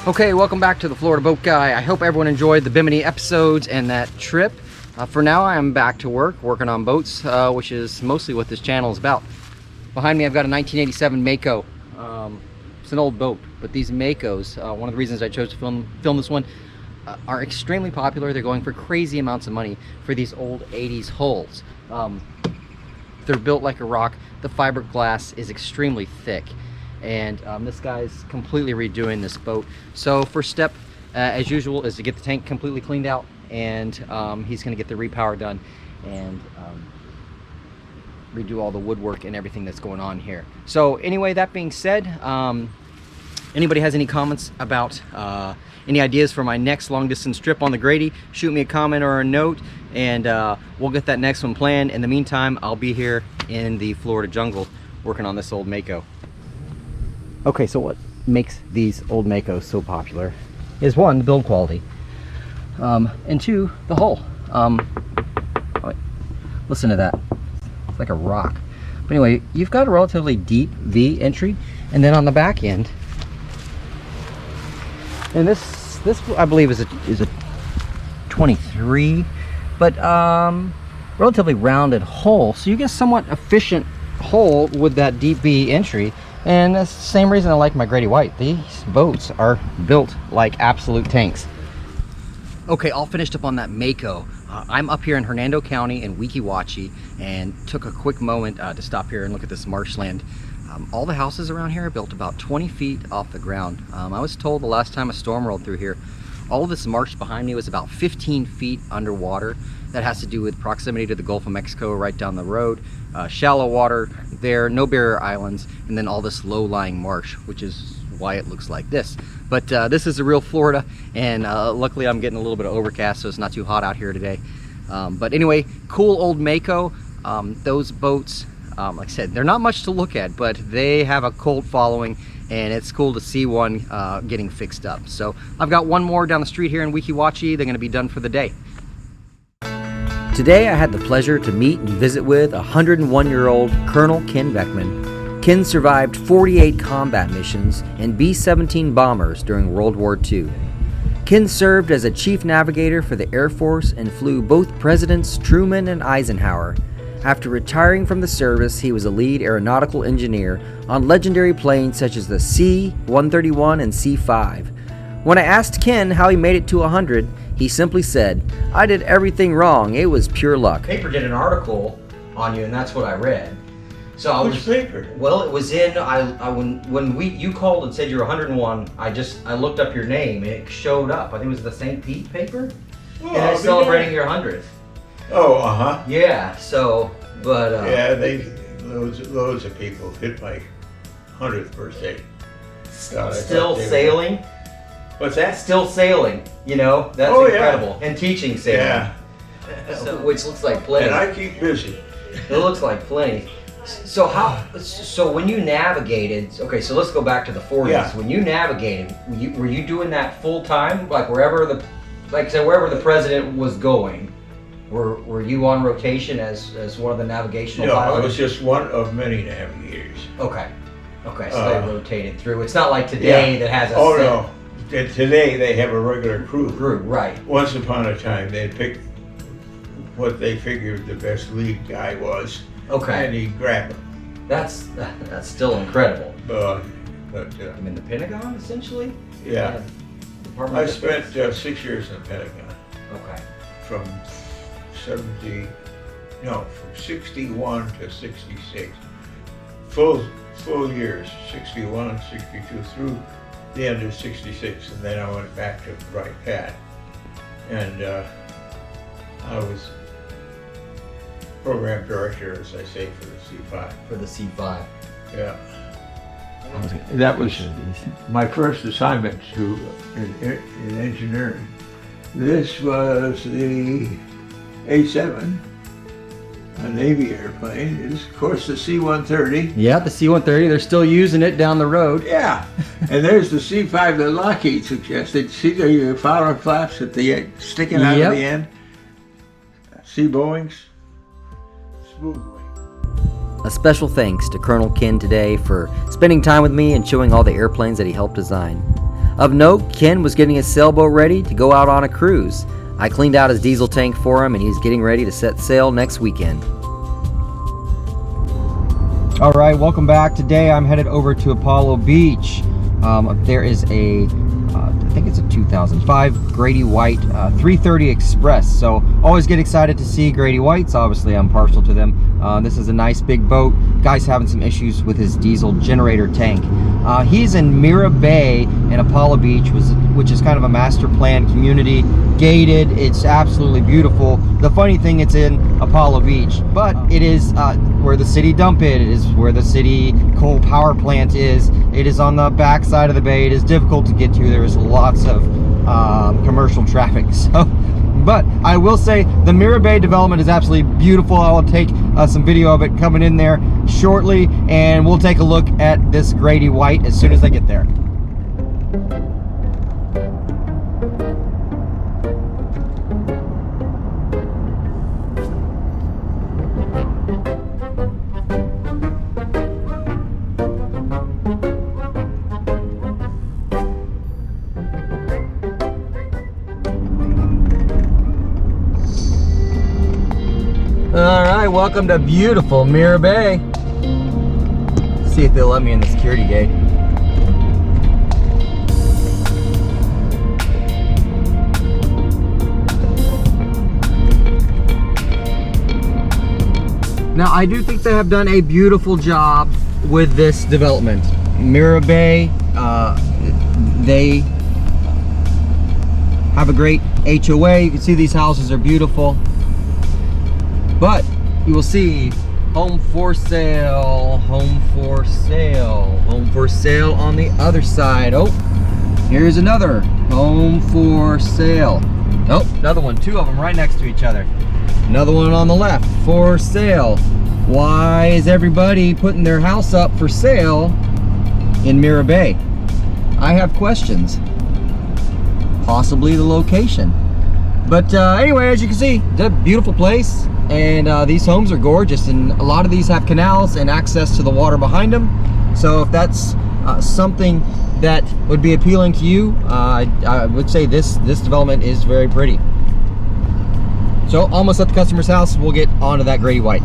Okay, welcome back to the Florida Boat Guy. I hope everyone enjoyed the Bimini episodes and that trip. For now, I am back to work, working on boats, which is mostly what this channel is about. Behind me, I've got a 1987 Mako. It's an old boat, but these Makos, one of the reasons I chose to film this one, are extremely popular. They're going for crazy amounts of money for these old 80s hulls. They're built like a rock. The fiberglass is extremely thick. And this guy's completely redoing this boat. So first step, as usual, is to get the tank completely cleaned out, and he's going to get the repower done and redo all the woodwork and everything that's going on here. So anyway, that being said, anybody has any comments about any ideas for my next long distance trip on the Grady, shoot me a comment or a note, and we'll get that next one planned. In the meantime, I'll be here in the Florida jungle working on this old Mako. Okay, so what makes these old Makos so popular is one, the build quality, and two, the hull. Listen to that, it's like a rock. But anyway, you've got a relatively deep V entry, and then on the back end, and this I believe is a 23, but relatively rounded hull, so you get a somewhat efficient hull with that deep V entry. And that's the same reason I like my Grady-White. These boats are built like absolute tanks. Okay, all finished up on that Mako. I'm up here in Hernando County in Weeki Wachee, and took a quick moment to stop here and look at this marshland. All the houses around here are built about 20 feet off the ground. I was told the last time a storm rolled through here, all of this marsh behind me was about 15 feet underwater. That has to do with proximity to the Gulf of Mexico right down the road, shallow water there, no barrier islands, and then all this low-lying marsh, which is why it looks like this. But this is the real Florida, and luckily I'm getting a little bit of overcast, so it's not too hot out here today. But anyway, cool old Mako. Those boats, like I said, they're not much to look at, but they have a cult following, and it's cool to see one getting fixed up. So I've got one more down the street here in Weeki Wachee. They're going to be done for the day. Today I had the pleasure to meet and visit with 101-year-old Col Ken Beckman. Ken survived 48 combat missions and B-17 bombers during World War II. Ken served as a chief navigator for the Air Force and flew both Presidents Truman and Eisenhower. After retiring from the service, he was a lead aeronautical engineer on legendary planes such as the C-131 and C-5. When I asked Ken how he made it to 100, he simply said, "I did everything wrong. It was pure luck." Paper did an article on you, and that's what I read. So Which paper? Well, it was in. When you called and said you're 101, I looked up your name and it showed up. I think it was the St. Pete paper, and it's celebrating your 100th. Oh, uh-huh. Yeah. So, but yeah, loads of people hit my 100th birthday. Still sailing. What's that? Still sailing, you know, that's incredible. Yeah. And teaching sailing. Yeah. Which looks like plenty. And I keep busy. It looks like plenty. So when you navigated, okay, so let's go back to the 40s. Yeah. When you navigated, were you doing that full time? Like wherever the president was going, were you on rotation as one of the navigational pilots? No, I was just one of many navigators. Okay, so they rotated through. It's not like today that has a no. Today they have a regular crew. Right. Once upon a time they picked what they figured the best lead guy was. Okay. And he grabbed him. That's still incredible. But I'm in the Pentagon essentially. Yeah. I spent 6 years in the Pentagon. Okay. From 61 to 66. Full years, 61, 62 through the end of 66, and then I went back to right pad, and I was program director, as I say, for the C5. For the C5. Yeah. That was my first assignment in engineering. This was the A7, a Navy airplane. It's, of course, the C-130. Yeah, the C-130. They're still using it down the road. Yeah. And there's the C-5 that Lockheed suggested. See the Fowler flaps at the sticking out of the end? See Boeings? Smooth wing. A special thanks to Col Ken today for spending time with me and showing all the airplanes that he helped design. Of note, Ken was getting his sailboat ready to go out on a cruise. I cleaned out his diesel tank for him and he's getting ready to set sail next weekend. All right, welcome back. Today I'm headed over to Apollo Beach. There is a, I think it's a 2005 Grady-White 330 Express. So always get excited to see Grady-Whites. Obviously, I'm partial to them. This is a nice big boat. Guy's having some issues with his diesel generator tank. He's in Mira Bay in Apollo Beach, which is kind of a master plan community, gated. It's absolutely beautiful. The funny thing, it's in Apollo Beach, but it is where the city dump is. It is where the city coal power plant is. It is on the back side of the bay. It is difficult to get to. There is lots of commercial traffic. So, but I will say the Mira Bay development is absolutely beautiful. I will take some video of it coming in there shortly, and we'll take a look at this Grady-White as soon as I get there. All right, welcome to beautiful Mira Bay. Let's see if they'll let me in the security gate. Now, I do think they have done a beautiful job with this development. Mira Bay, they have a great HOA. You can see these houses are beautiful. But you will see home for sale, home for sale, home for sale on the other side. Oh, here's another home for sale. Oh, another one, two of them right next to each other. Another one on the left, for sale. Why is everybody putting their house up for sale in Mira Bay? I have questions. Possibly the location. But anyway, as you can see, it's a beautiful place. And these homes are gorgeous, and a lot of these have canals and access to the water behind them. So if that's something that would be appealing to you, I would say this development is very pretty. So almost at the customer's house, we'll get onto that Grady-White.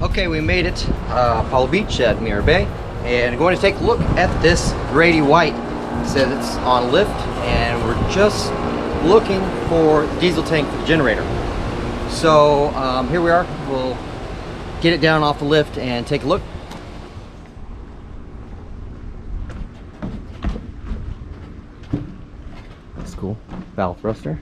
Okay, we made it Apollo Beach at Mira Bay, and going to take a look at this Grady-White. It says it's on lift, and we're just looking for the diesel tank for the generator. So here we are. We'll get it down off the lift and take a look. That's cool. Valve thruster.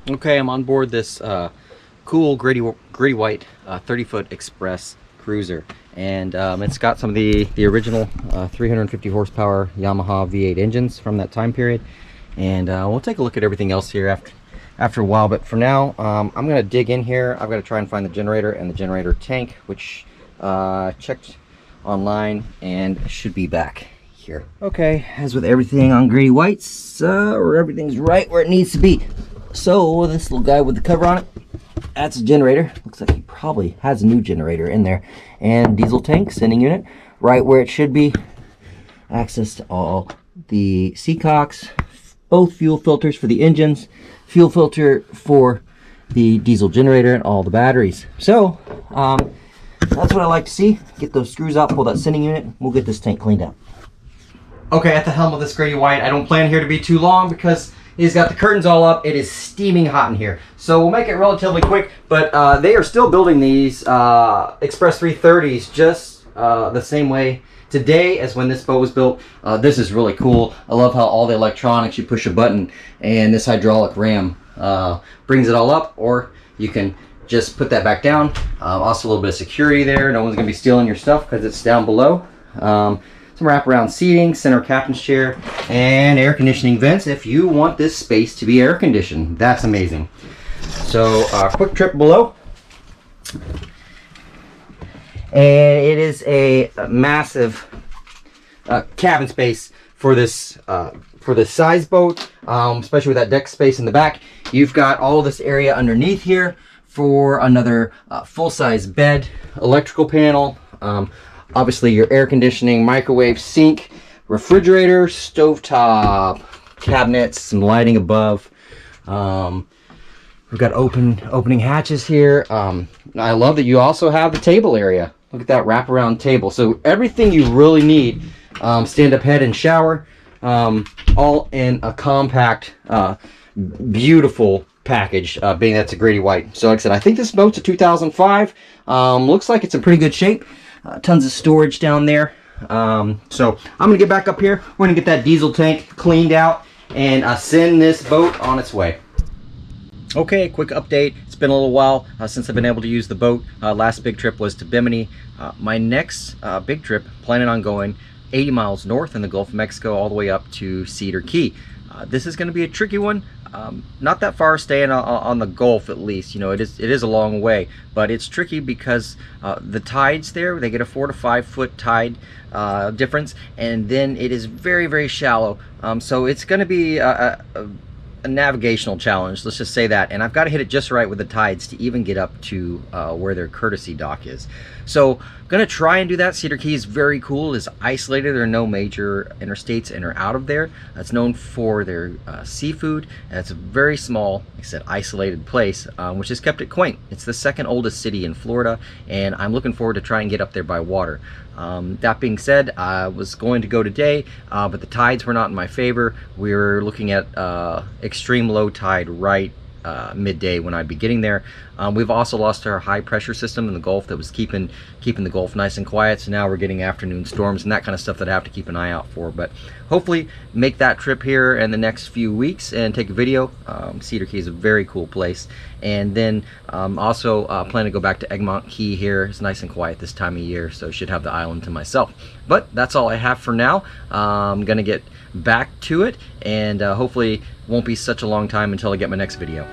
Okay, I'm on board this cool Grady-White 30-foot Express cruiser, and it's got some of the original 350 horsepower Yamaha V8 engines from that time period, and we'll take a look at everything else here after a while. But for now, I'm gonna dig in here. I've got to try and find the generator and the generator tank, which checked online and should be back here. Okay, as with everything on Grady-Whites, everything's right where it needs to be. So this little guy with the cover on it, that's a generator. Looks like he probably has a new generator in there. And diesel tank, sending unit, right where it should be. Access to all the seacocks, both fuel filters for the engines, fuel filter for the diesel generator, and all the batteries. So that's what I like to see. Get those screws out, pull that sending unit. We'll get this tank cleaned out. Okay, at the helm of this Grady-White, I don't plan here to be too long because he's got the curtains all up. It is steaming hot in here. So we'll make it relatively quick, but they are still building these Express 330s just the same way today as when this boat was built. This is really cool. I love how all the electronics, you push a button and this hydraulic ram brings it all up, or you can just put that back down. Also a little bit of security there. No one's gonna be stealing your stuff because it's down below. Some wraparound seating, center captain's chair, and air conditioning vents if you want this space to be air conditioned. That's amazing. So quick trip below. And it is a massive cabin space for this size boat, especially with that deck space in the back. You've got all this area underneath here for another full-size bed, electrical panel, obviously your air conditioning, microwave, sink, refrigerator, stovetop, cabinets, some lighting above. We've got opening hatches here. I love that you also have the table area. Look at that wraparound table. So everything you really need, stand-up head and shower, all in a compact, beautiful package, being that's a Grady-White. So like I said, I think this boat's a 2005. Looks like it's in pretty good shape. Tons of storage down there. So I'm gonna get back up here. We're gonna get that diesel tank cleaned out and send this boat on its way. Okay, quick update. It's been a little while since I've been able to use the boat. Last big trip was to Bimini. My next big trip, planning on going 80 miles north in the Gulf of Mexico all the way up to Cedar Key. This is going to be a tricky one. Not that far staying on the Gulf, at least. You know, it is a long way, but it's tricky because the tides there, they get a 4 to 5 foot tide difference, and then it is very, very shallow. So it's going to be a navigational challenge, let's just say that, and I've got to hit it just right with the tides to even get up to where their courtesy dock is. So I'm gonna try and do that. Cedar Key is very cool. It's isolated. There are no major interstates in or out of there. It's known for their seafood, and it's a very small, like I said, isolated place, which has kept it quaint. It's the second oldest city in Florida, and I'm looking forward to try and get up there by water. That being said, I was going to go today, but the tides were not in my favor. We were looking at extreme low tide right midday when I'd be getting there. We've also lost our high pressure system in the Gulf that was keeping the Gulf nice and quiet, so now we're getting afternoon storms and that kind of stuff that I have to keep an eye out for. But hopefully make that trip here in the next few weeks and take a video. Cedar Key is a very cool place, and then also plan to go back to Egmont Key here. It's nice and quiet this time of year, so should have the island to myself. But that's all I have for now. I'm gonna get back to it, and hopefully won't be such a long time until I get my next video.